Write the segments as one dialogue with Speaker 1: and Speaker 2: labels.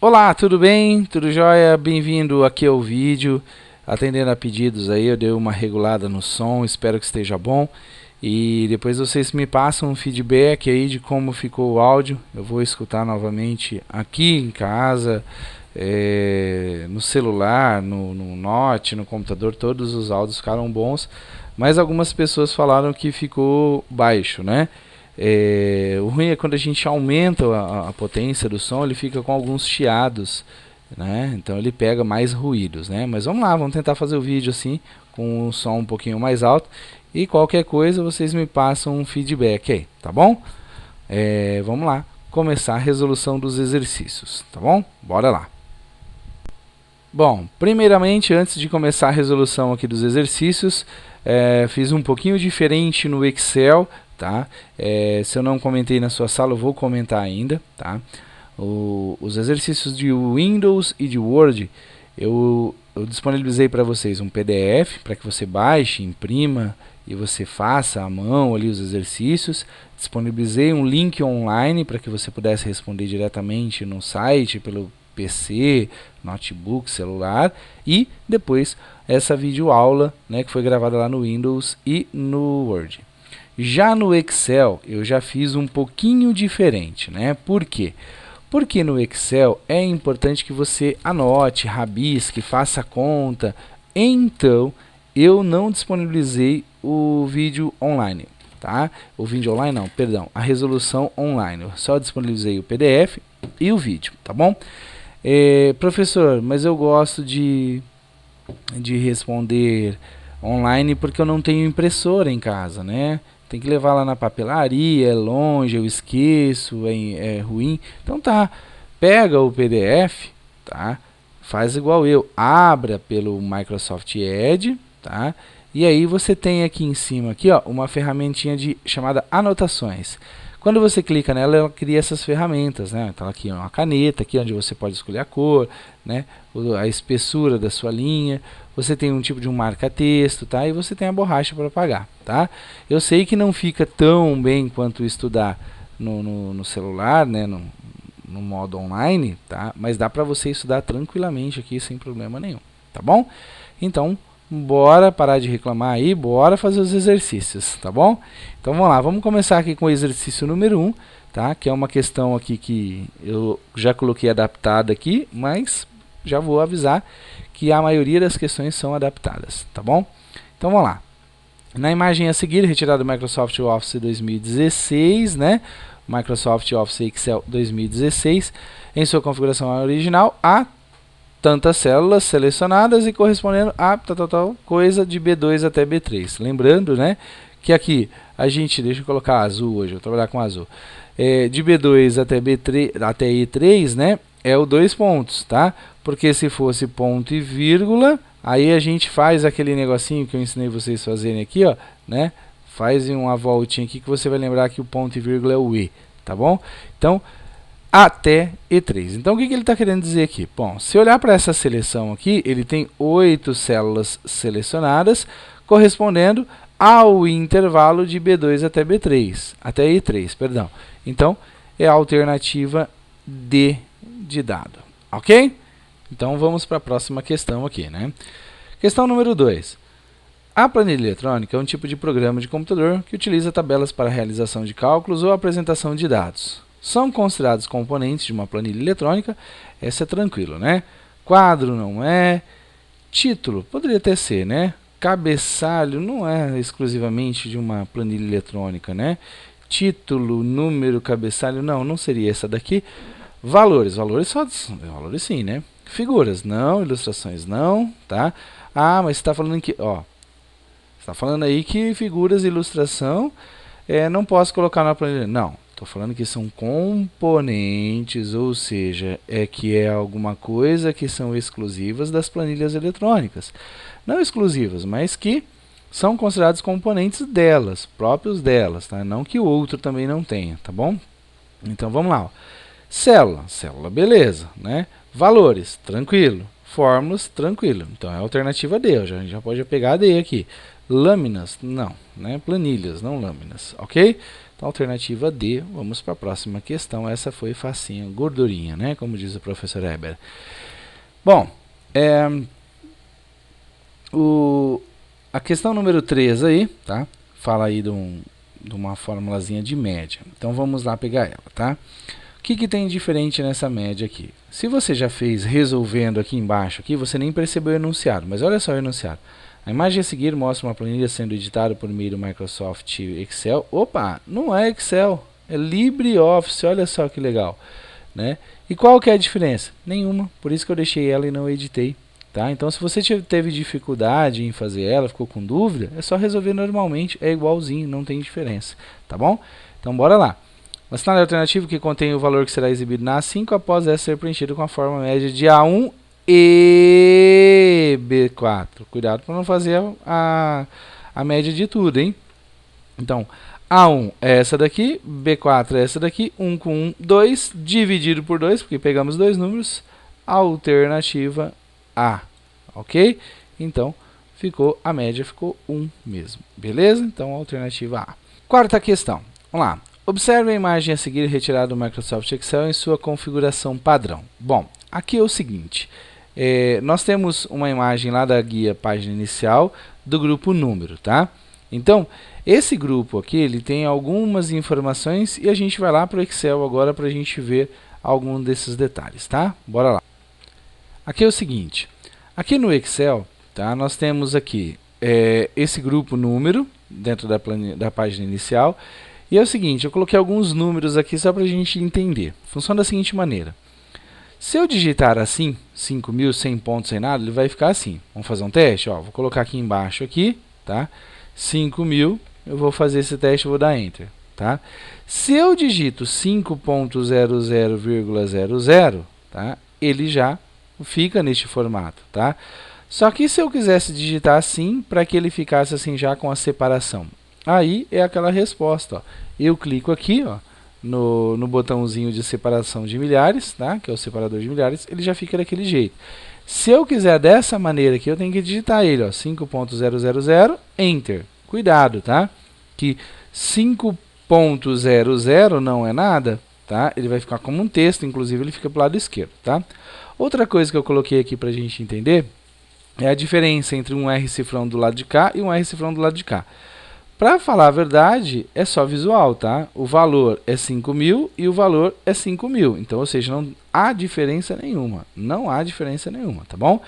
Speaker 1: Olá, tudo bem? Tudo jóia? Bem-vindo aqui ao vídeo. Atendendo a pedidos aí, eu dei uma regulada no som, espero que esteja bom. E depois vocês me passam um feedback aí de como ficou o áudio. Eu vou escutar novamente aqui em casa, no celular, no Note, no computador. Todos os áudios ficaram bons, mas algumas pessoas falaram que ficou baixo, né? O ruim é quando a gente aumenta a potência do som, ele fica com alguns chiados, né? Então ele pega mais ruídos, né? Mas vamos lá, vamos tentar fazer o vídeo assim, com um som um pouquinho mais alto. E qualquer coisa vocês me passam um feedback aí, tá bom? Vamos lá, começar a resolução dos exercícios, tá bom? Bora lá. Bom, primeiramente, antes de começar a resolução aqui dos exercícios, fiz um pouquinho diferente no Excel, tá? Se eu não comentei na sua sala, eu vou comentar ainda, tá? Os exercícios de Windows e de Word, eu disponibilizei para vocês um PDF para que você baixe, imprima e você faça à mão ali os exercícios. Disponibilizei um link online para que você pudesse responder diretamente no site, pelo PC, notebook, celular, e depois essa videoaula, né, que foi gravada lá no Windows e no Word. Já no Excel eu já fiz um pouquinho diferente, né? Por quê? Porque no Excel é importante que você anote, rabisque, faça conta. Então eu não disponibilizei o vídeo online, tá? O vídeo online não, perdão, a resolução online. Eu só disponibilizei o PDF e o vídeo, tá bom? Professor, mas eu gosto de responder online porque eu não tenho impressora em casa, né? Tem que levar lá na papelaria, é longe, eu esqueço, é ruim. Então tá, pega o PDF, tá? Faz igual eu, abra pelo Microsoft Edge, tá? E aí você tem aqui em cima aqui, ó, uma ferramentinha chamada anotações. Quando você clica nela, ela cria essas ferramentas, né? Então aqui uma caneta, aqui onde você pode escolher a cor, né? A espessura da sua linha. Você tem um tipo de um marca-texto, tá? E você tem a borracha para apagar, tá? Eu sei que não fica tão bem quanto estudar no celular, né? No modo online, tá? Mas dá para você estudar tranquilamente aqui sem problema nenhum, tá bom? Então, bora parar de reclamar aí, bora fazer os exercícios, tá bom? Então vamos lá, vamos começar aqui com o exercício número 1, tá? Que é uma questão aqui que eu já coloquei adaptada aqui, mas já vou avisar que a maioria das questões são adaptadas, tá bom? Então vamos lá. Na imagem a seguir, retirada do Microsoft Office 2016, né? Microsoft Office Excel 2016, em sua configuração original, há tantas células selecionadas e correspondendo a tal coisa de B2 até B3. Lembrando, né, que aqui a gente, deixa eu colocar azul hoje, eu vou trabalhar com azul. De B2 até B3, até E3, né, é o 2 pontos, tá? Porque se fosse ponto e vírgula, aí a gente faz aquele negocinho que eu ensinei vocês a fazerem aqui, ó, né? Faz uma voltinha aqui que você vai lembrar que o ponto e vírgula é o E, tá bom? Então, até E3. Então, o que ele está querendo dizer aqui? Bom, se olhar para essa seleção aqui, ele tem 8 células selecionadas, correspondendo ao intervalo de B2 até B3, até E3, perdão. Então, é a alternativa D de dado, ok? Então, vamos para a próxima questão aqui, né? Questão número 2. A planilha eletrônica é um tipo de programa de computador que utiliza tabelas para realização de cálculos ou apresentação de dados. São considerados componentes de uma planilha eletrônica, essa é tranquilo, né? Quadro não é, título poderia até ser, né? Cabeçalho não é exclusivamente de uma planilha eletrônica, né? Título, número, cabeçalho, não seria essa daqui. Valores sim, né? Figuras, não, ilustrações não, tá? Ah, mas você está falando que, ó, está falando aí que figuras e ilustração não posso colocar na planilha, não. Estou falando que são componentes, ou seja, que é alguma coisa que são exclusivas das planilhas eletrônicas. Não exclusivas, mas que são considerados componentes delas, próprios delas, tá? Não que o outro também não tenha, tá bom? Então vamos lá. Ó. Célula, beleza, né? Valores, tranquilo. Fórmulas, tranquilo. Então é a alternativa D, a gente já pode pegar a D aqui. Lâminas, não, né? Planilhas, não lâminas, ok? Então, alternativa D, vamos para a próxima questão. Essa foi facinho, gordurinha, né? Como diz o professor Eber. Bom, a questão número 3 aí, tá? Fala aí de uma formulazinha de média. Então, vamos lá pegar ela, tá? O que tem diferente nessa média aqui? Se você já fez resolvendo aqui embaixo, aqui, você nem percebeu o enunciado, mas olha só o enunciado. A imagem a seguir mostra uma planilha sendo editada por meio do Microsoft Excel. Opa, não é Excel, é LibreOffice, olha só que legal, né? E qual que é a diferença? Nenhuma, por isso que eu deixei ela e não editei, tá? Então, se você teve dificuldade em fazer ela, ficou com dúvida, é só resolver normalmente, é igualzinho, não tem diferença, tá bom? Então, bora lá. O cenário alternativo que contém o valor que será exibido na A5 após essa ser preenchido com a forma média de A1 e B4. Cuidado para não fazer a média de tudo, hein? Então, A1 é essa daqui, B4 é essa daqui, 1 com 1, 2, dividido por 2, porque pegamos dois números, alternativa A, ok? Então, a média ficou 1 mesmo, beleza? Então, alternativa A. Quarta questão, vamos lá. Observe a imagem a seguir retirada do Microsoft Excel em sua configuração padrão. Bom, aqui é o seguinte, nós temos uma imagem lá da guia página inicial do grupo número, tá? Então, esse grupo aqui, ele tem algumas informações e a gente vai lá para o Excel agora para a gente ver algum desses detalhes, tá? Bora lá. Aqui é o seguinte, aqui no Excel, tá? Nós temos aqui esse grupo número dentro da página inicial. E é o seguinte, eu coloquei alguns números aqui só para a gente entender. Funciona da seguinte maneira. Se eu digitar assim, 5.000, sem ponto, sem nada, ele vai ficar assim. Vamos fazer um teste? Ó, vou colocar aqui embaixo, aqui, tá? 5.000, eu vou fazer esse teste e vou dar Enter, tá? Se eu digito 5.00,00, tá? Ele já fica neste formato, tá? Só que se eu quisesse digitar assim, para que ele ficasse assim já com a separação, aí é aquela resposta, ó. Eu clico aqui, ó, no botãozinho de separação de milhares, tá? Que é o separador de milhares, ele já fica daquele jeito. Se eu quiser dessa maneira aqui, eu tenho que digitar ele, ó, 5.000, Enter. Cuidado, tá? Que 5.00 não é nada, tá? Ele vai ficar como um texto, inclusive ele fica para o lado esquerdo, tá? Outra coisa que eu coloquei aqui para a gente entender é a diferença entre um R cifrão do lado de cá e um R cifrão do lado de cá. Para falar a verdade, é só visual, tá? O valor é 5.000 e o valor é 5.000. Então, ou seja, não há diferença nenhuma. Não há diferença nenhuma, tá bom?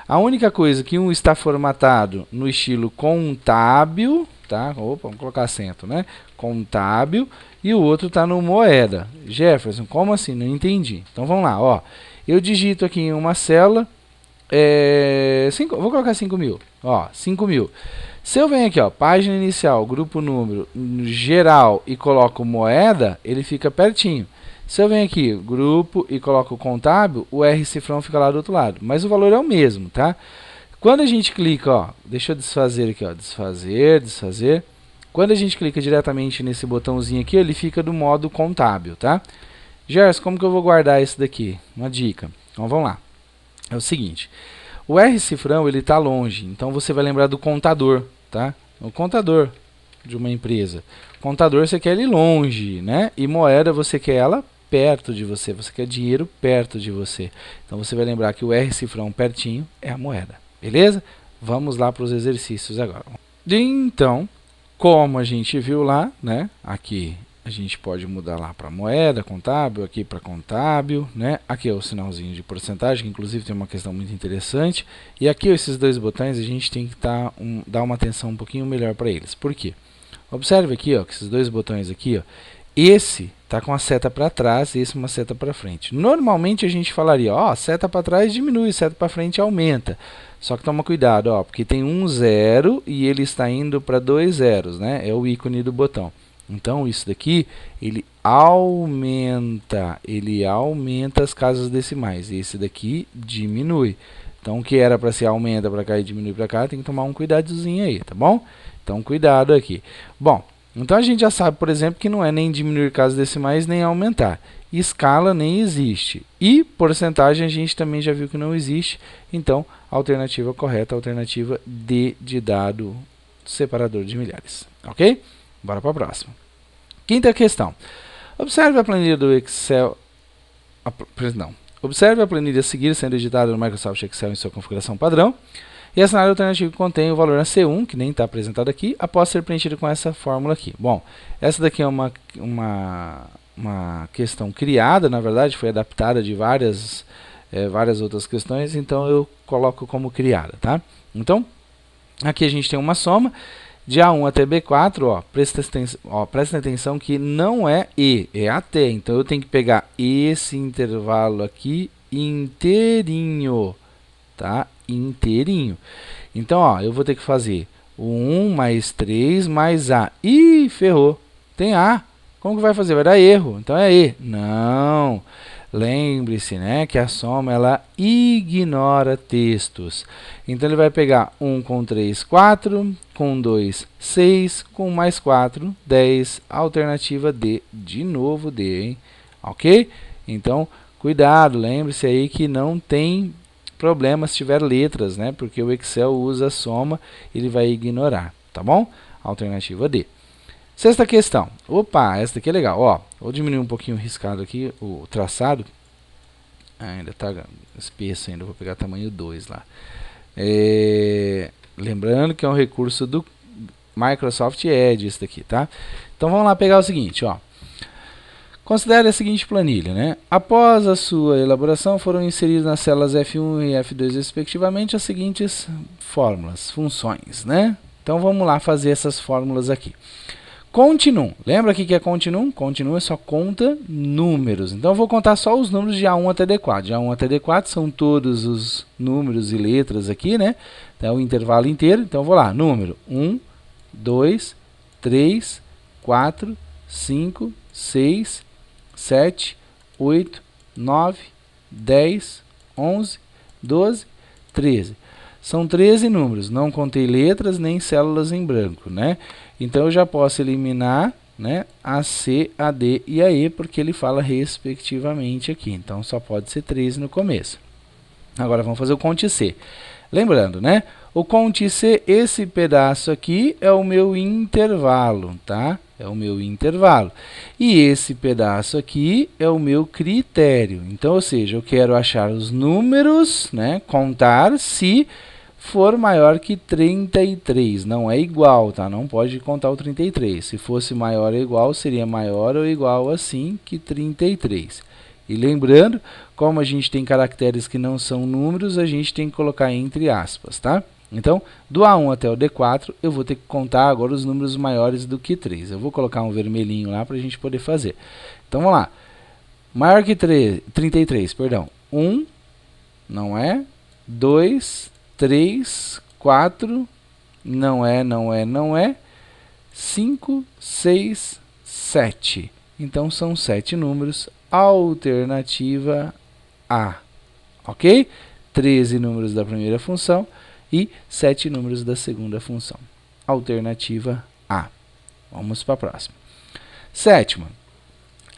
Speaker 1: A única coisa que um está formatado no estilo contábil, tá? Opa, vamos colocar acento, né? Contábil. E o outro está no moeda. Jefferson, como assim? Não entendi. Então, vamos lá, ó. Eu digito aqui em uma célula, vou colocar 5.000. Ó, 5.000. Se eu venho aqui, ó, página inicial, grupo número, geral e coloco moeda, ele fica pertinho. Se eu venho aqui, grupo e coloco contábil, o R cifrão fica lá do outro lado. Mas o valor é o mesmo, tá? Quando a gente clica, ó, deixa eu desfazer aqui, ó, desfazer. Quando a gente clica diretamente nesse botãozinho aqui, ele fica do modo contábil, tá? Gerson, como que eu vou guardar isso daqui? Uma dica. Então, vamos lá. É o seguinte. O R cifrão, ele está longe, então você vai lembrar do contador, tá? O contador de uma empresa. Contador você quer ele longe, né? E moeda você quer ela perto de você, você quer dinheiro perto de você. Então você vai lembrar que o R cifrão pertinho é a moeda, beleza? Vamos lá para os exercícios agora. Então, como a gente viu lá, né? Aqui a gente pode mudar lá para moeda, contábil, aqui para contábil, né? Aqui é o sinalzinho de porcentagem, que inclusive tem uma questão muito interessante. E aqui esses dois botões a gente tem que dar uma atenção um pouquinho melhor para eles. Por quê? Observe aqui, ó, que esses dois botões aqui, ó, esse tá com a seta para trás e esse uma seta para frente. Normalmente a gente falaria, ó, seta para trás diminui, seta para frente aumenta. Só que toma cuidado, ó, porque tem um zero e ele está indo para dois zeros, né? É o ícone do botão. Então, isso daqui, ele aumenta as casas decimais. E esse daqui diminui. Então, o que era para ser aumenta para cá e diminui para cá, tem que tomar um cuidadozinho aí, tá bom? Então, cuidado aqui. Bom, então a gente já sabe, por exemplo, que não é nem diminuir casas decimais, nem aumentar. Escala nem existe. E porcentagem a gente também já viu que não existe. Então, a alternativa correta, a alternativa D de dado separador de milhares. Ok? Bora para a próxima. Quinta questão. Observe a planilha do Excel. Observe a planilha a seguir sendo editada no Microsoft Excel em sua configuração padrão. E a cenário alternativo contém o valor na C1, que nem está apresentado aqui, após ser preenchido com essa fórmula aqui. Bom, essa daqui é uma questão criada, na verdade, foi adaptada de várias outras questões, então eu coloco como criada, tá? Então, aqui a gente tem uma soma de A1 até B4, presta atenção que não é E, é até. Então eu tenho que pegar esse intervalo aqui inteirinho, tá? Inteirinho. Então, ó, eu vou ter que fazer o 1 mais 3 mais A. Ih, ferrou. Tem A. Como que vai fazer? Vai dar erro. Então é E. Não. Lembre-se, né, que a soma ela ignora textos. Então ele vai pegar 1 com 3, 4, com 2, 6, com mais 4, 10, alternativa D, de novo D, hein? Ok? Então, cuidado, lembre-se aí que não tem problema se tiver letras, né, porque o Excel usa a soma, ele vai ignorar, tá bom? Alternativa D. Sexta questão. Opa, essa daqui é legal. Ó, vou diminuir um pouquinho o riscado aqui, o traçado. Ainda está espesso ainda, vou pegar tamanho 2 lá. Lembrando que é um recurso do Microsoft Edge esse daqui, tá? Então vamos lá pegar o seguinte, ó. Considere a seguinte planilha, né? Após a sua elaboração, foram inseridas nas células F1 e F2, respectivamente, as seguintes fórmulas, funções, né? Então vamos lá fazer essas fórmulas aqui. Continuum. Lembra o que é continuum? Continuum é só conta números. Então eu vou contar só os números de A1 até D4. De A1 até D4 são todos os números e letras aqui, né? É o intervalo inteiro. Então eu vou lá. Número 1, 2, 3, 4, 5, 6, 7, 8, 9, 10, 11, 12, 13. São 13 números. Não contei letras nem células em branco, né? Então eu já posso eliminar, né, a C, a D e a E, porque ele fala respectivamente aqui. Então só pode ser 13 no começo. Agora vamos fazer o conte C. Lembrando, né? O conte C, esse pedaço aqui é o meu intervalo, tá? É o meu intervalo. E esse pedaço aqui é o meu critério. Então, ou seja, eu quero achar os números, né? Contar se for maior que 33, não é igual, tá? Não pode contar o 33. Se fosse maior ou igual, seria maior ou igual assim que 33. E lembrando, como a gente tem caracteres que não são números, a gente tem que colocar entre aspas, tá? Então, do A1 até o D4, eu vou ter que contar agora os números maiores do que 3. Eu vou colocar um vermelhinho lá para a gente poder fazer. Então, vamos lá. Maior que 33, perdão. 1, não é. 2, 3, 4, não é. 5, 6, 7. Então, são 7 números. Alternativa A. Ok? 13 números da primeira função e 7 números da segunda função. Alternativa A. Vamos para a próxima. Sétima.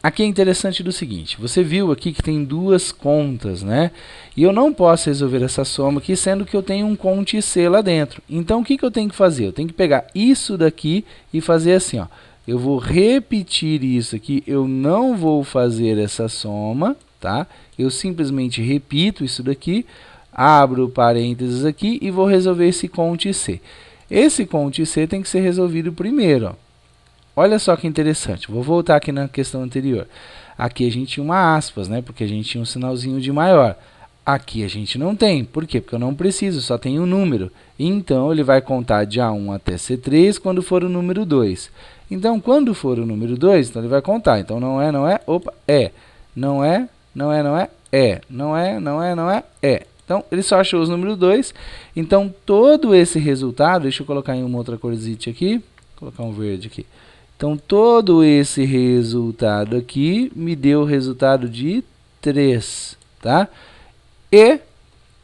Speaker 1: Aqui é interessante do seguinte, você viu aqui que tem duas contas, né? E eu não posso resolver essa soma aqui, sendo que eu tenho um conte C lá dentro. Então, o que eu tenho que fazer? Eu tenho que pegar isso daqui e fazer assim, ó. Eu vou repetir isso aqui, eu não vou fazer essa soma, tá? Eu simplesmente repito isso daqui, abro parênteses aqui e vou resolver esse conte C. Esse conte C tem que ser resolvido primeiro, ó. Olha só que interessante, vou voltar aqui na questão anterior. Aqui a gente tinha uma aspas, né? Porque a gente tinha um sinalzinho de maior. Aqui a gente não tem. Por quê? Porque eu não preciso, só tem um número. Então, ele vai contar de A1 até C3 quando for o número 2. Então, quando for o número 2, então ele vai contar. Então, não é, opa, é. Não é, é. Não é, é. Então, ele só achou os números 2. Então, todo esse resultado, deixa eu colocar em uma outra corzinha aqui. Vou colocar um verde aqui. Então, todo esse resultado aqui me deu o resultado de 3, tá? E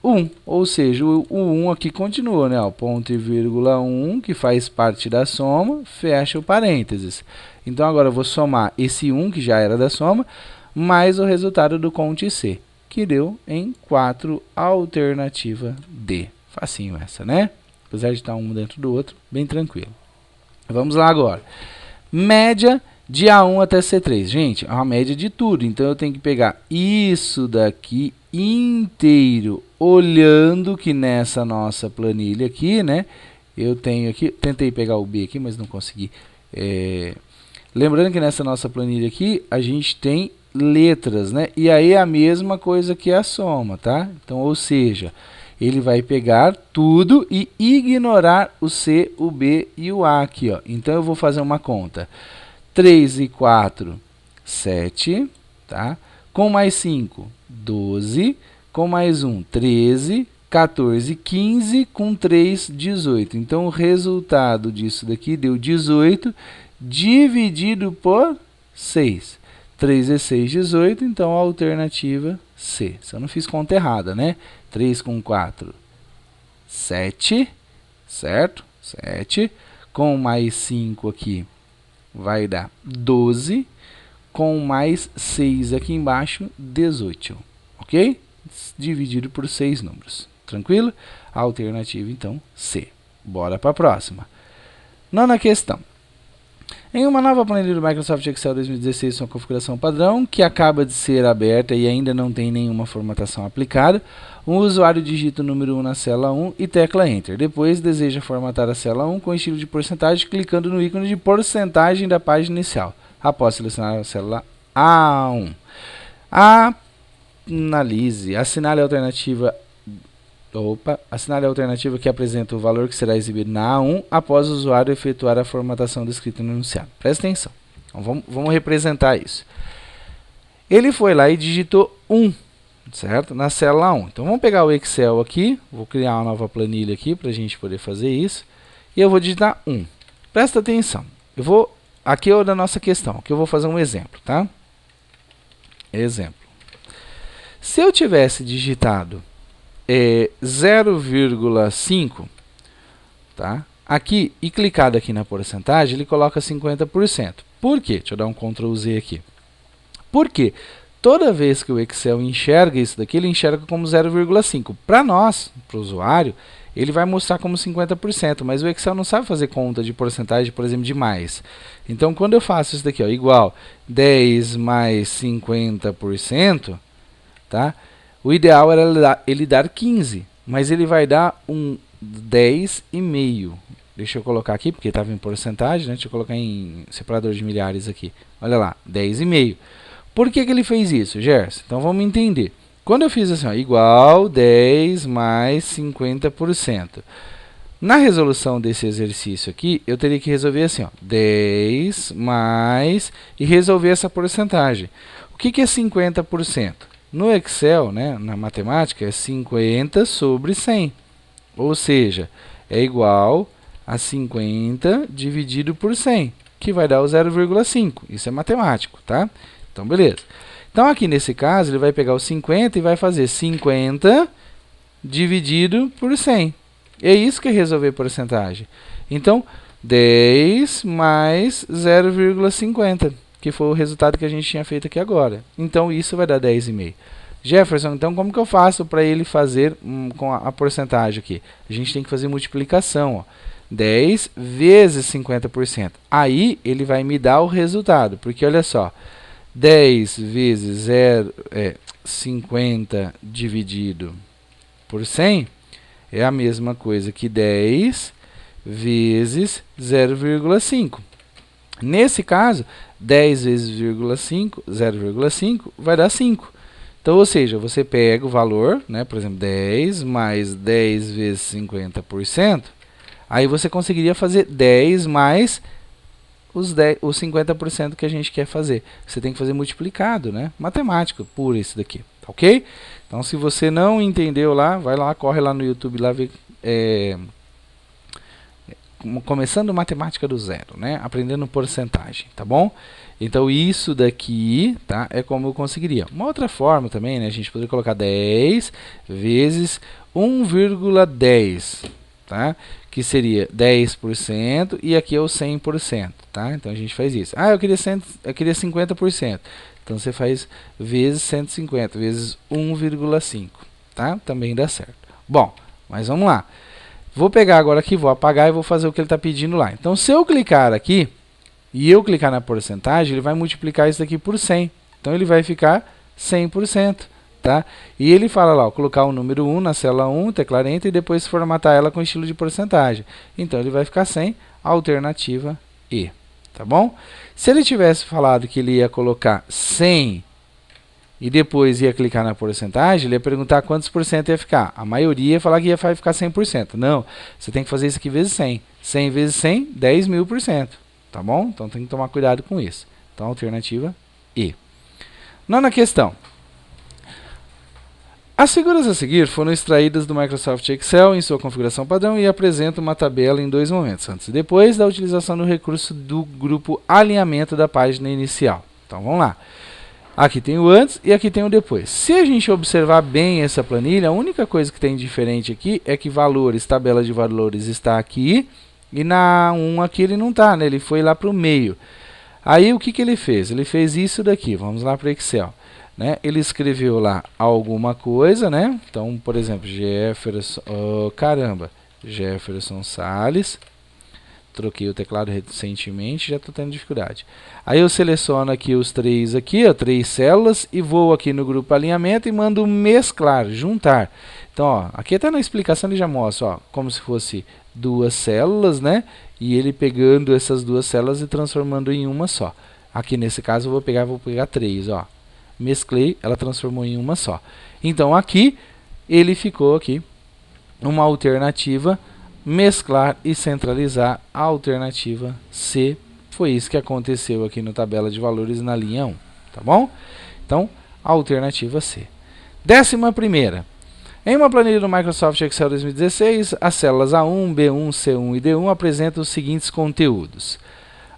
Speaker 1: 1, ou seja, o 1 aqui continua, né? O ponto e vírgula 1, que faz parte da soma, fecha o parênteses. Então, agora eu vou somar esse 1, que já era da soma, mais o resultado do conte C, que deu em 4, alternativa D. Facinho essa, né? Apesar de estar um dentro do outro, bem tranquilo. Vamos lá agora. Média de A1 até C3. Gente, é uma média de tudo, então eu tenho que pegar isso daqui inteiro, olhando que nessa nossa planilha aqui, né, eu tenho aqui, tentei pegar o B aqui, mas não consegui. Lembrando que nessa nossa planilha aqui, a gente tem letras, né, e aí é a mesma coisa que a soma, tá? Então, ou seja, ele vai pegar tudo e ignorar o C, o B e o A aqui, ó. Então, eu vou fazer uma conta. 3 e 4, 7, tá? Com mais 5, 12. Com mais 1, 13. 14, 15. Com 3, 18. Então, o resultado disso daqui deu 18 dividido por 6. 3 vezes 6, 18. Então, a alternativa C. Se eu não fiz conta errada, né? 3 com 4, 7. Certo? 7. Com mais 5 aqui, vai dar 12, com mais 6 aqui embaixo, 18, ok? Dividido por 6 números, tranquilo? A alternativa, então, C. Bora para a próxima. Nona questão. Em uma nova planilha do Microsoft Excel 2016 com configuração padrão, que acaba de ser aberta e ainda não tem nenhuma formatação aplicada, um usuário digita o número 1 na célula 1 e tecla Enter. Depois, deseja formatar a célula 1 com estilo de porcentagem, clicando no ícone de porcentagem da página inicial. Após selecionar a célula A1, assinale a alternativa que apresenta o valor que será exibido na A1 após o usuário efetuar a formatação descrita no enunciado. Presta atenção. Então, vamos representar isso. Ele foi lá e digitou 1, certo? Na célula 1. Então, vamos pegar o Excel aqui. Vou criar uma nova planilha aqui para a gente poder fazer isso. E eu vou digitar 1. Presta atenção. Aqui é o da nossa questão. Aqui eu vou fazer um exemplo, tá? Exemplo. Se eu tivesse digitado 0,5, tá? Aqui, e clicado aqui na porcentagem, ele coloca 50%. Por quê? Deixa eu dar um Ctrl Z aqui. Por quê? Toda vez que o Excel enxerga isso daqui, ele enxerga como 0,5. Para nós, para o usuário, ele vai mostrar como 50%, mas o Excel não sabe fazer conta de porcentagem, por exemplo, de mais. Então, quando eu faço isso daqui, ó, igual 10 mais 50%, tá? O ideal era ele dar 15, mas ele vai dar um 10,5. Deixa eu colocar aqui, porque estava em porcentagem, né? Deixa eu colocar em separador de milhares aqui. Olha lá, 10,5. Por que ele fez isso, Gerson? Então vamos entender. Quando eu fiz assim, ó, igual 10 mais 50%. Na resolução desse exercício aqui, eu teria que resolver assim, ó, 10 mais e resolver essa porcentagem. O que é 50%? No Excel, né, na matemática, é 50 sobre 100. Ou seja, é igual a 50 dividido por 100, que vai dar o 0,5. Isso é matemático, tá? Então, beleza. Então, aqui nesse caso, ele vai pegar o 50 e vai fazer 50 dividido por 100. É isso que é resolver porcentagem. Então, 10 mais 0,50. Que foi o resultado que a gente tinha feito aqui agora. Então, isso vai dar 10,5. Jefferson, então como que eu faço para ele fazer com a porcentagem aqui? A gente tem que fazer multiplicação, ó. 10 vezes 50%. Aí, ele vai me dar o resultado. Porque, olha só, 10 vezes 50 dividido por 100 é a mesma coisa que 10 vezes 0,5. Nesse caso, 10 vezes 0,5 vai dar 5. Então, ou seja, você pega o valor, né, por exemplo, 10 mais 10 vezes 50%, aí você conseguiria fazer 10 mais os 50% que a gente quer fazer. Você tem que fazer multiplicado, né? Matemática pura isso daqui, ok? Então, se você não entendeu lá, vai lá, corre lá no YouTube, lá ver... começando matemática do zero, né? Aprendendo porcentagem, tá bom? Então, isso daqui, tá? É como eu conseguiria. Uma outra forma também, né? A gente poderia colocar 10 vezes 1,10, tá? Que seria 10% e aqui é o 100%, tá? Então, a gente faz isso. Ah, eu queria 50%. Então, você faz vezes 150, vezes 1,5, tá? Também dá certo. Bom, mas vamos lá. Vou pegar agora aqui, vou apagar e vou fazer o que ele está pedindo lá. Então, se eu clicar aqui, e eu clicar na porcentagem, ele vai multiplicar isso daqui por 100. Então ele vai ficar 100%. Tá? E ele fala lá, ó, colocar o número 1 na célula 1, teclar Enter e depois formatar ela com estilo de porcentagem. Então ele vai ficar 100, alternativa E. Tá bom? Se ele tivesse falado que ele ia colocar 100 e depois ia clicar na porcentagem, ele ia perguntar quantos por cento ia ficar. A maioria ia falar que ia ficar 100%. Não, você tem que fazer isso aqui vezes 100. 100 vezes 100, 10.000%. Tá bom? Então tem que tomar cuidado com isso. Então alternativa E. Nona questão. As figuras a seguir foram extraídas do Microsoft Excel em sua configuração padrão e apresentam uma tabela em dois momentos, antes e depois da utilização do recurso do grupo alinhamento da página inicial. Então vamos lá. Aqui tem o antes e aqui tem o depois. Se a gente observar bem essa planilha, a única coisa que tem diferente aqui é que valores, tabela de valores está aqui e na 1 aqui ele não está, né? Ele foi lá para o meio. Aí o que, que ele fez? Ele fez isso daqui. Vamos lá para o Excel. Né? Ele escreveu lá alguma coisa, né? Então, por exemplo, Jefferson Salles. Troquei o teclado recentemente, já estou tendo dificuldade. Aí eu seleciono aqui os três aqui, ó, 3 células, e vou aqui no grupo alinhamento e mando mesclar, juntar. Então, ó, aqui até na explicação ele já mostra, ó, como se fosse 2 células, né? E ele pegando essas 2 células e transformando em uma só. Aqui nesse caso eu vou pegar 3, ó. Mesclei, ela transformou em uma só. Então aqui, ele ficou aqui, uma alternativa, mesclar e centralizar, a alternativa C. Foi isso que aconteceu aqui no tabela de valores na linha 1, tá bom? Então, alternativa C. 11ª. Em uma planilha do Microsoft Excel 2016, as células A1, B1, C1 e D1 apresentam os seguintes conteúdos.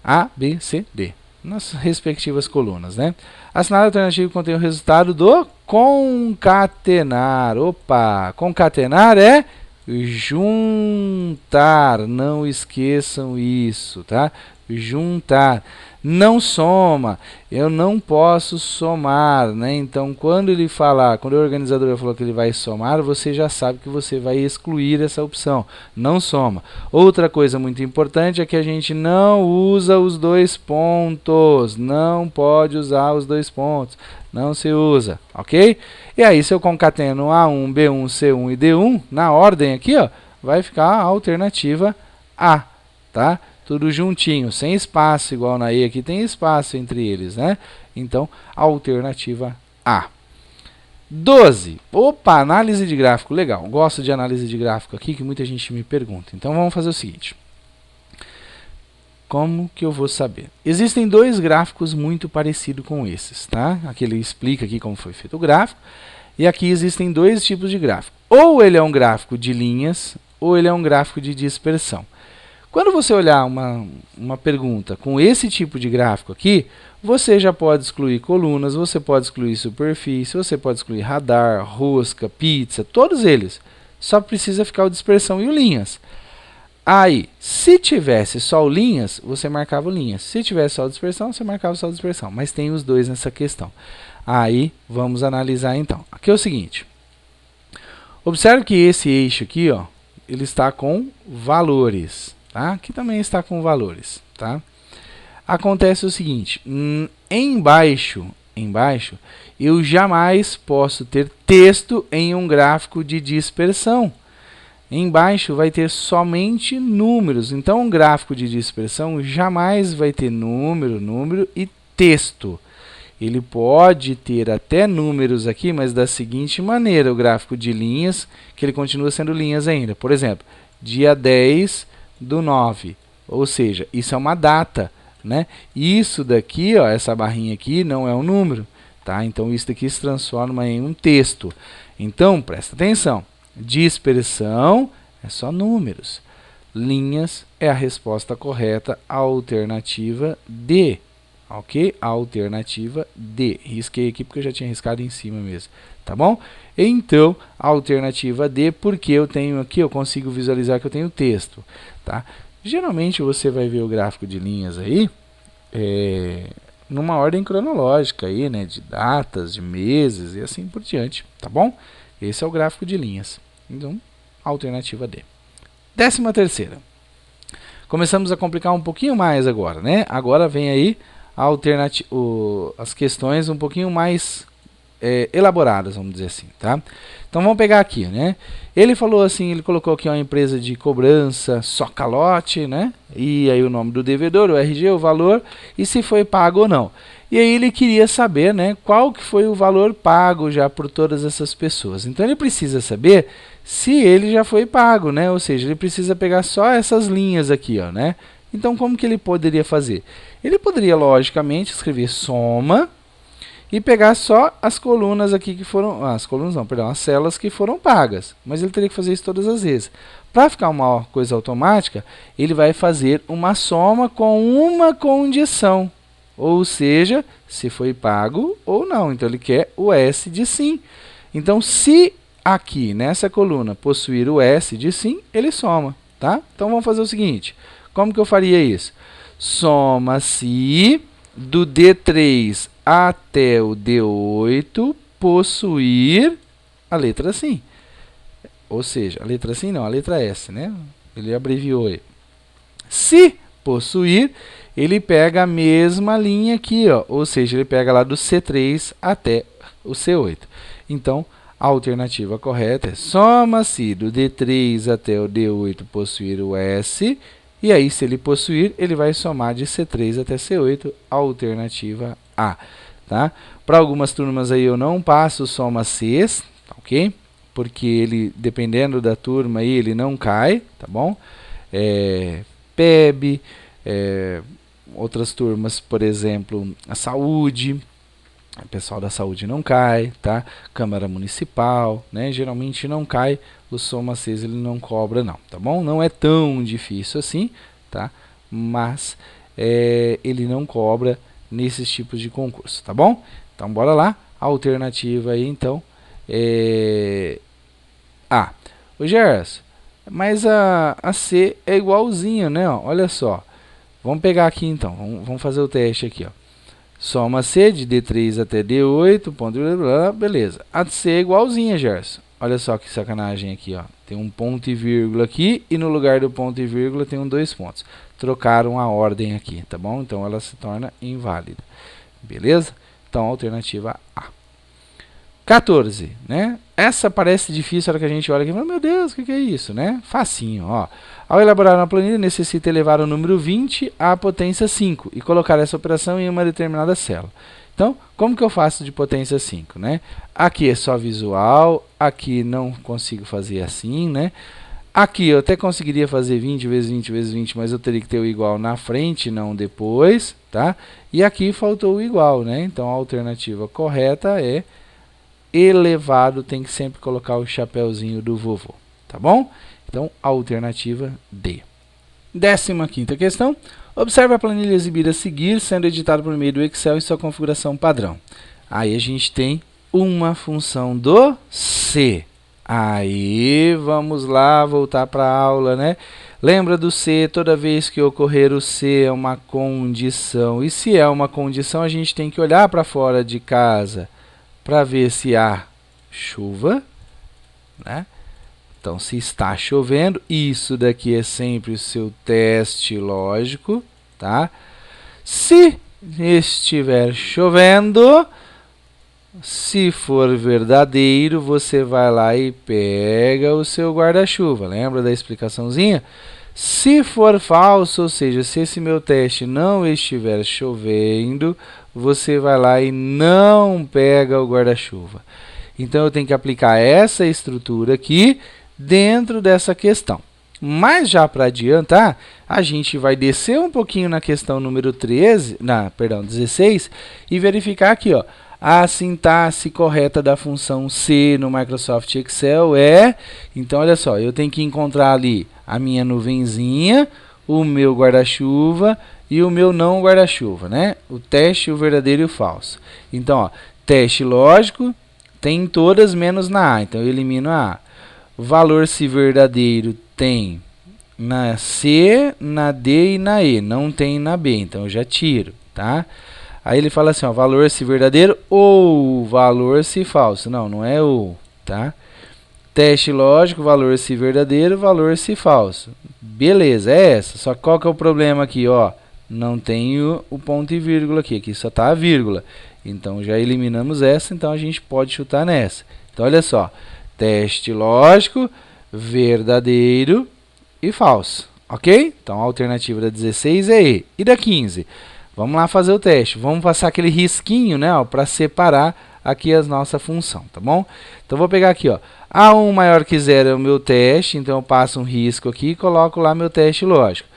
Speaker 1: A, B, C, D. Nas respectivas colunas, né? A cenário alternativo contém o resultado do concatenar. Opa! Concatenar é juntar. Não esqueçam isso, tá? Juntar. Não soma. Eu não posso somar, né? Então, quando ele falar, quando o organizador falou que ele vai somar, você já sabe que você vai excluir essa opção. Não soma. Outra coisa muito importante é que a gente não usa os 2 pontos. Não pode usar os 2 pontos. Não se usa, ok? E aí, se eu concateno A1, B1, C1 e D1, na ordem aqui, ó, vai ficar a alternativa A, tá? Tudo juntinho, sem espaço, igual na E aqui tem espaço entre eles, né? Então, alternativa A. 12. Opa, análise de gráfico, legal. Gosto de análise de gráfico aqui, que muita gente me pergunta. Então, vamos fazer o seguinte. Como que eu vou saber? Existem 2 gráficos muito parecidos com esses, tá? Aqui ele explica aqui como foi feito o gráfico. E aqui existem 2 tipos de gráfico. Ou ele é um gráfico de linhas, ou ele é um gráfico de dispersão. Quando você olhar uma pergunta com esse tipo de gráfico aqui, você já pode excluir colunas, você pode excluir superfície, você pode excluir radar, rosca, pizza, todos eles. Só precisa ficar o dispersão e o linhas. Aí, se tivesse só o linhas, você marcava o linhas. Se tivesse só o dispersão, você marcava só o dispersão. Mas tem os 2 nessa questão. Aí, vamos analisar então. Aqui é o seguinte. Observe que esse eixo aqui, ó, ele está com valores. Tá? Aqui também está com valores, tá? Acontece o seguinte, embaixo, eu jamais posso ter texto em um gráfico de dispersão. Embaixo vai ter somente números, então um gráfico de dispersão jamais vai ter número e texto. Ele pode ter até números aqui, mas da seguinte maneira, o gráfico de linhas, que ele continua sendo linhas ainda. Por exemplo, dia 10/9, ou seja, isso é uma data, né? Isso daqui, ó, essa barrinha aqui não é um número, tá? Então isso daqui se transforma em um texto. Então, presta atenção. Dispersão é só números. Linhas é a resposta correta, a alternativa D. Ok? A alternativa D. Risquei aqui porque eu já tinha riscado em cima mesmo. Tá bom? Então, a alternativa D, porque eu tenho aqui, eu consigo visualizar que eu tenho texto. Tá? Geralmente você vai ver o gráfico de linhas aí, numa ordem cronológica aí, né? De datas, de meses e assim por diante. Tá bom? Esse é o gráfico de linhas. Então, alternativa D. 13ª. começamos a complicar um pouquinho mais agora, né? Agora vem aí as questões um pouquinho mais elaboradas, vamos dizer assim, tá? Então vamos pegar aqui, né? Ele falou assim, ele colocou aqui uma empresa de cobrança, só calote, né? E aí o nome do devedor, o RG, o valor e se foi pago ou não. E aí ele queria saber, né, qual que foi o valor pago já por todas essas pessoas. Então ele precisa saber se ele já foi pago, né? Ou seja, ele precisa pegar só essas linhas aqui, ó, né? Então como que ele poderia fazer? Ele poderia logicamente escrever soma e pegar só as colunas aqui que foram, as colunas não, perdão, as células que foram pagas. Mas ele teria que fazer isso todas as vezes. Para ficar uma coisa automática, ele vai fazer uma soma com uma condição. Ou seja, se foi pago ou não. Então ele quer o S de sim. Então se aqui nessa coluna possuir o S de sim, ele soma, tá? Então vamos fazer o seguinte. Como que eu faria isso? Soma-se do D3 até o D8 possuir a letra sim. Ou seja, a letra sim não, a letra S, né? Ele abreviou aí. Se possuir, ele pega a mesma linha aqui, ó. Ou seja, ele pega lá do C3 até o C8. Então, a alternativa correta é soma-se do D3 até o D8 possuir o S. E aí, se ele possuir, ele vai somar de C3 até C8, alternativa A. Tá? Para algumas turmas aí eu não passo soma Cs, tá, ok? Porque ele, dependendo da turma aí, ele não cai, tá bom? PEB, outras turmas, por exemplo, a saúde, o pessoal da saúde não cai, tá? Câmara Municipal, né? Geralmente não cai, o soma Cs ele não cobra não, tá bom? Não é tão difícil assim, tá? Mas ele não cobra nesses tipos de concurso, tá bom? Então bora lá, a alternativa aí então A. Ô Gerson, mas a C é igualzinho, né? Ó, olha só, vamos pegar aqui então, vamos fazer o teste aqui, ó. Soma C de D3 até D8, ponto, beleza. A C é igualzinha, Gerson. Olha só que sacanagem aqui, ó. Tem um ponto e vírgula aqui e no lugar do ponto e vírgula tem dois pontos. Trocaram a ordem aqui, tá bom? Então ela se torna inválida. Beleza? Então alternativa A. 14, né? Essa parece difícil a hora que a gente olha aqui, mas meu Deus, o que é isso, né? Facinho, ó. Ao elaborar uma planilha, necessita elevar o número 20 à potência 5 e colocar essa operação em uma determinada célula. Então, como que eu faço de potência 5, né? Aqui é só visual, aqui não consigo fazer assim, né? Aqui eu até conseguiria fazer 20 vezes 20 vezes 20, mas eu teria que ter o igual na frente, não depois, tá? E aqui faltou o igual, né? Então, a alternativa correta é elevado, tem que sempre colocar o chapéuzinho do vovô, tá bom? Então, a alternativa D. 15ª questão. Observe a planilha exibida a seguir, sendo editada por meio do Excel em sua configuração padrão. Aí a gente tem uma função do C. Aí, vamos lá, voltar para a aula, né? Lembra do C, toda vez que ocorrer o C é uma condição. E se é uma condição, a gente tem que olhar para fora de casa para ver se há chuva, né? Então, se está chovendo, isso daqui é sempre o seu teste lógico, tá? Se estiver chovendo, se for verdadeiro, você vai lá e pega o seu guarda-chuva. Lembra da explicaçãozinha? Se for falso, ou seja, se esse meu teste não estiver chovendo, você vai lá e não pega o guarda-chuva. Então, eu tenho que aplicar essa estrutura aqui dentro dessa questão. Mas já para adiantar, a gente vai descer um pouquinho na questão número 16 e verificar aqui, ó, a sintaxe correta da função C no Microsoft Excel é... Então, olha só, eu tenho que encontrar ali a minha nuvenzinha, o meu guarda-chuva e o meu não guarda-chuva, né? O teste, o verdadeiro e o falso. Então, ó, teste lógico tem todas menos na A, então eu elimino a A. Valor se verdadeiro tem na C, na D e na E, não tem na B, então eu já tiro, tá? Aí ele fala assim, ó, valor se verdadeiro ou valor se falso. Não, não é ou, tá? Teste lógico, valor se verdadeiro, valor se falso. Beleza, é essa. Só que qual que é o problema aqui, ó? Não tenho o ponto e vírgula aqui, aqui só está a vírgula. Então já eliminamos essa, então a gente pode chutar nessa. Então olha só, teste lógico, verdadeiro e falso, ok? Então a alternativa da 16 é E. E da 15? Vamos lá fazer o teste. Vamos passar aquele risquinho, né, para separar aqui a nossa função, tá bom? Então vou pegar aqui, ó, A1 maior que 0 é o meu teste, então eu passo um risco aqui e coloco lá meu teste lógico.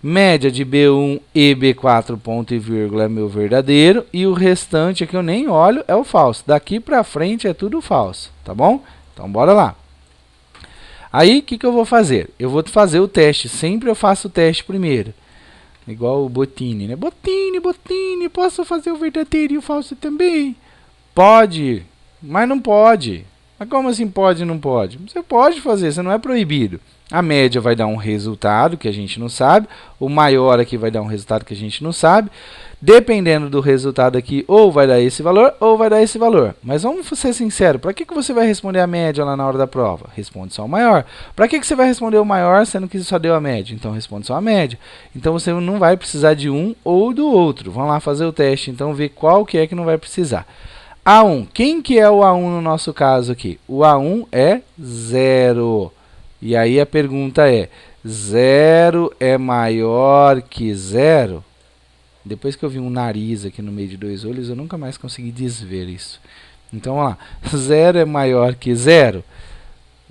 Speaker 1: Média de B1 e B4 ponto e vírgula é meu verdadeiro, e o restante aqui eu nem olho, é o falso. Daqui para frente é tudo falso, tá bom? Então bora lá. Aí o que eu vou fazer? Eu vou fazer o teste, sempre eu faço o teste primeiro. Igual o Botini, né? Botini, posso fazer o verdadeiro e o falso também? Pode, mas não pode. Mas como assim pode e não pode? Você pode fazer, você não é proibido. A média vai dar um resultado que a gente não sabe. O maior aqui vai dar um resultado que a gente não sabe. Dependendo do resultado aqui, ou vai dar esse valor, ou vai dar esse valor. Mas vamos ser sinceros, para que você vai responder a média lá na hora da prova? Responde só o maior. Para que você vai responder o maior, sendo que só deu a média? Então responde só a média. Então você não vai precisar de um ou do outro. Vamos lá fazer o teste, então ver qual que é que não vai precisar. A1. Quem que é o A1 no nosso caso aqui? O A1 é 0. E aí a pergunta é, 0 é maior que 0? Depois que eu vi um nariz aqui no meio de dois olhos, eu nunca mais consegui desver isso. Então, vamos lá. 0 é maior que 0?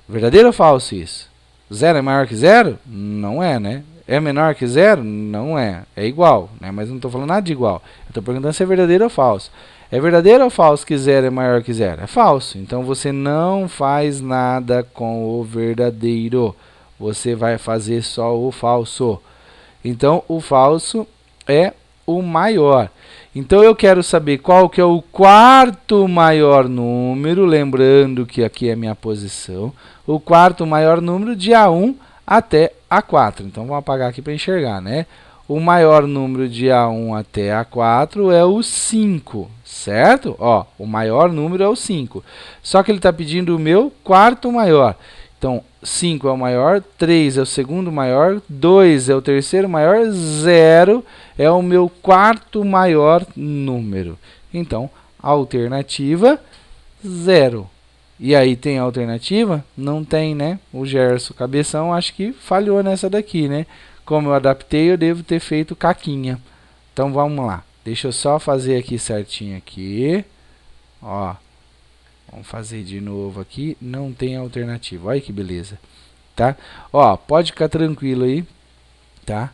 Speaker 1: Verdadeiro ou falso isso? 0 é maior que 0? Não é, né? É menor que 0? Não é. É igual, né? Mas não estou falando nada de igual. Eu estou perguntando se é verdadeiro ou falso. É verdadeiro ou falso que 0 é maior que 0? É falso. Então, você não faz nada com o verdadeiro. Você vai fazer só o falso. Então, o falso é o maior. Então, eu quero saber qual que é o quarto maior número. Lembrando que aqui é a minha posição. O quarto maior número de A1 até A4. Então, vamos apagar aqui para enxergar, né? O maior número de A1 até A4 é o 5, certo? Ó, o maior número é o 5. Só que ele está pedindo o meu quarto maior. Então, 5 é o maior, 3 é o segundo maior, 2 é o terceiro maior, 0 é o meu quarto maior número. Então, alternativa 0. E aí tem alternativa? Não tem, né? O Gerson Cabeção acho que falhou nessa daqui, né? Como eu adaptei, eu devo ter feito caquinha. Então vamos lá. Deixa eu só fazer aqui certinho aqui. Ó. Vamos fazer de novo aqui. Não tem alternativa. Olha que beleza. Tá? Ó, pode ficar tranquilo aí. Tá?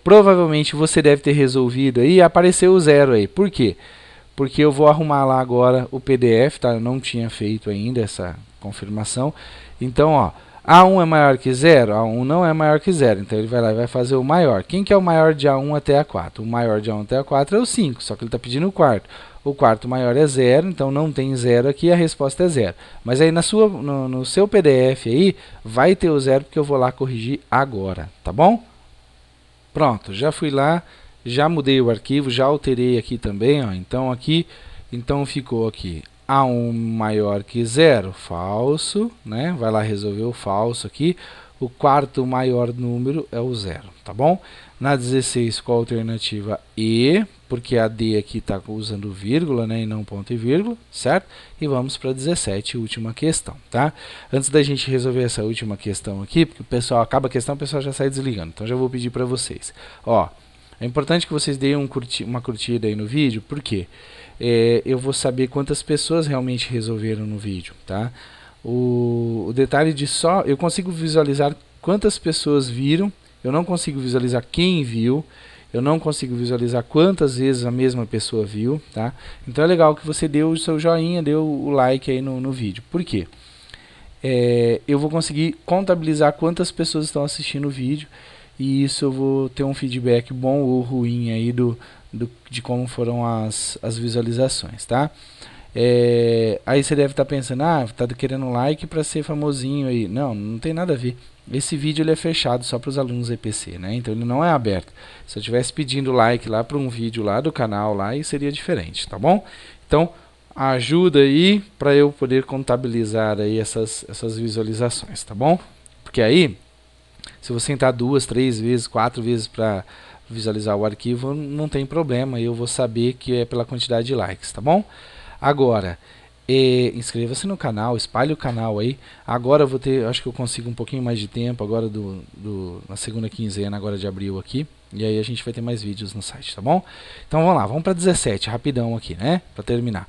Speaker 1: Provavelmente você deve ter resolvido aí e apareceu o 0 aí. Por quê? Porque eu vou arrumar lá agora o PDF, tá? Eu não tinha feito ainda essa confirmação. Então, ó, A1 é maior que 0? A1 não é maior que 0. Então, ele vai lá e vai fazer o maior. Quem que é o maior de A1 até A4? O maior de A1 até A4 é o 5, só que ele está pedindo o quarto. O quarto maior é 0, então não tem 0 aqui, a resposta é 0. Mas aí no seu PDF aí, vai ter o 0, porque eu vou lá corrigir agora, tá bom? Pronto, já fui lá. Já mudei o arquivo, já alterei aqui também, ó. Então ficou aqui A1 maior que 0, falso, né? Vai lá resolver o falso aqui. O quarto maior número é o 0, tá bom? Na 16, qual a alternativa? E, porque a D aqui está usando vírgula, né? E não ponto e vírgula, certo? E vamos para a 17, última questão, tá? Antes da gente resolver essa última questão aqui, porque o pessoal acaba a questão, o pessoal já sai desligando. Então, já vou pedir para vocês. Ó, é importante que vocês deem uma curtida aí no vídeo, porque eu vou saber quantas pessoas realmente resolveram no vídeo, tá? O detalhe de só, eu consigo visualizar quantas pessoas viram, eu não consigo visualizar quem viu, eu não consigo visualizar quantas vezes a mesma pessoa viu, tá? Então é legal que você dê o seu joinha, dê o like aí no vídeo. Por quê? Eu vou conseguir contabilizar quantas pessoas estão assistindo o vídeo, e isso eu vou ter um feedback bom ou ruim aí de como foram as visualizações, tá? Aí você deve estar pensando, tá querendo like para ser famosinho aí. Não, não tem nada a ver. Esse vídeo ele é fechado só para os alunos EPC, né? Então ele não é aberto. Se eu estivesse pedindo like lá para um vídeo lá do canal lá, aí seria diferente, tá bom? Então, ajuda aí para eu poder contabilizar aí essas visualizações, tá bom? Porque aí, se você entrar 2, 3 vezes, 4 vezes para visualizar o arquivo, não tem problema, eu vou saber que é pela quantidade de likes, tá bom? Agora, inscreva-se no canal, espalhe o canal aí. Agora eu vou ter, acho que eu consigo um pouquinho mais de tempo agora na segunda quinzena agora de abril aqui. E aí a gente vai ter mais vídeos no site, tá bom? Então vamos lá, vamos para 17, rapidão aqui, né? Para terminar.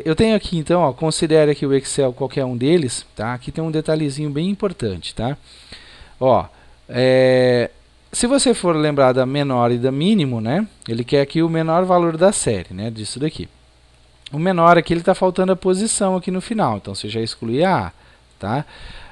Speaker 1: Eu tenho aqui então, ó, considere aqui o Excel qualquer um deles, tá? Aqui tem um detalhezinho bem importante, tá? Ó, se você for lembrar da menor e da mínimo, né? Ele quer aqui o menor valor da série, né? Disso daqui. O menor aqui, ele está faltando a posição aqui no final, então você já exclui a A, tá?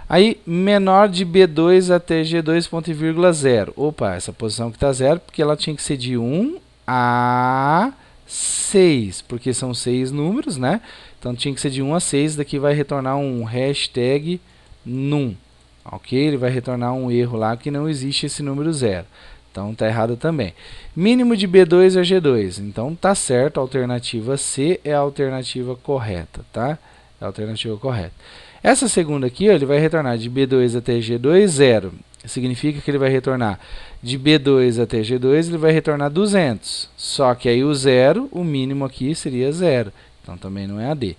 Speaker 1: Aí, menor de B2 até G2 ponto e vírgula 0. Opa, essa posição que está 0, porque ela tinha que ser de 1 a 6, porque são 6 números, né? Então tinha que ser de 1 a 6, daqui vai retornar um hashtag num, ok? Ele vai retornar um erro lá que não existe esse número 0. Então está errado também. Mínimo de B2 a G2. Então tá certo, a alternativa C é a alternativa correta, tá? É a alternativa correta. Essa segunda aqui, ó, ele vai retornar de B2 até G2, 0. Significa que ele vai retornar de B2 até G2, ele vai retornar 200. Só que aí o 0, o mínimo aqui seria 0. Então também não é a D.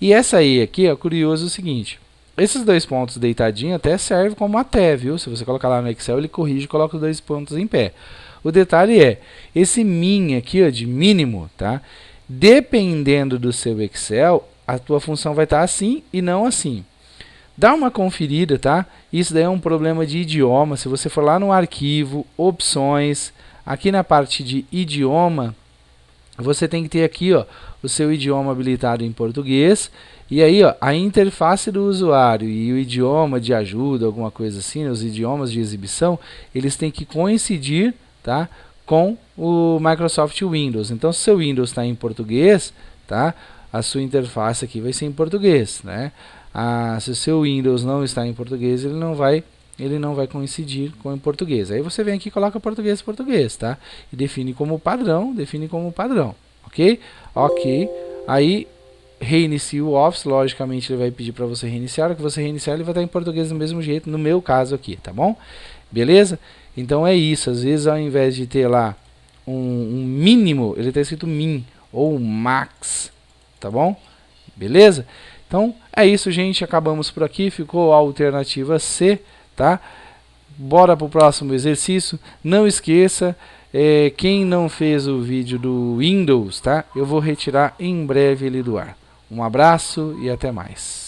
Speaker 1: E essa aí aqui, ó, curioso o seguinte. Esses dois pontos deitadinho até serve como até, viu? Se você colocar lá no Excel, ele corrige e coloca os dois pontos em pé. O detalhe é, esse min aqui, ó, de mínimo, tá? Dependendo do seu Excel, a tua função vai estar assim e não assim. Dá uma conferida, tá? Isso daí é um problema de idioma. Se você for lá no arquivo, opções, aqui na parte de idioma, você tem que ter aqui, ó, o seu idioma habilitado em português. E aí, ó, a interface do usuário e o idioma de ajuda, alguma coisa assim, os idiomas de exibição, eles têm que coincidir, tá, com o Microsoft Windows. Então, se o seu Windows está em português, tá, a sua interface aqui vai ser em português, né? Se o seu Windows não está em português, ele não vai coincidir com o português. Aí você vem aqui e coloca português, tá? E define como padrão, ok? Ok. Aí reinicia o Office, logicamente ele vai pedir para você reiniciar. O que você reiniciar, ele vai estar em português do mesmo jeito, no meu caso aqui, tá bom? Beleza? Então é isso. Às vezes, ao invés de ter lá um mínimo, ele está escrito min ou max, tá bom? Beleza? Então é isso, gente. Acabamos por aqui. Ficou a alternativa C, tá? Bora para o próximo exercício. Não esqueça, quem não fez o vídeo do Windows, tá? Eu vou retirar em breve ele do ar. Um abraço e até mais.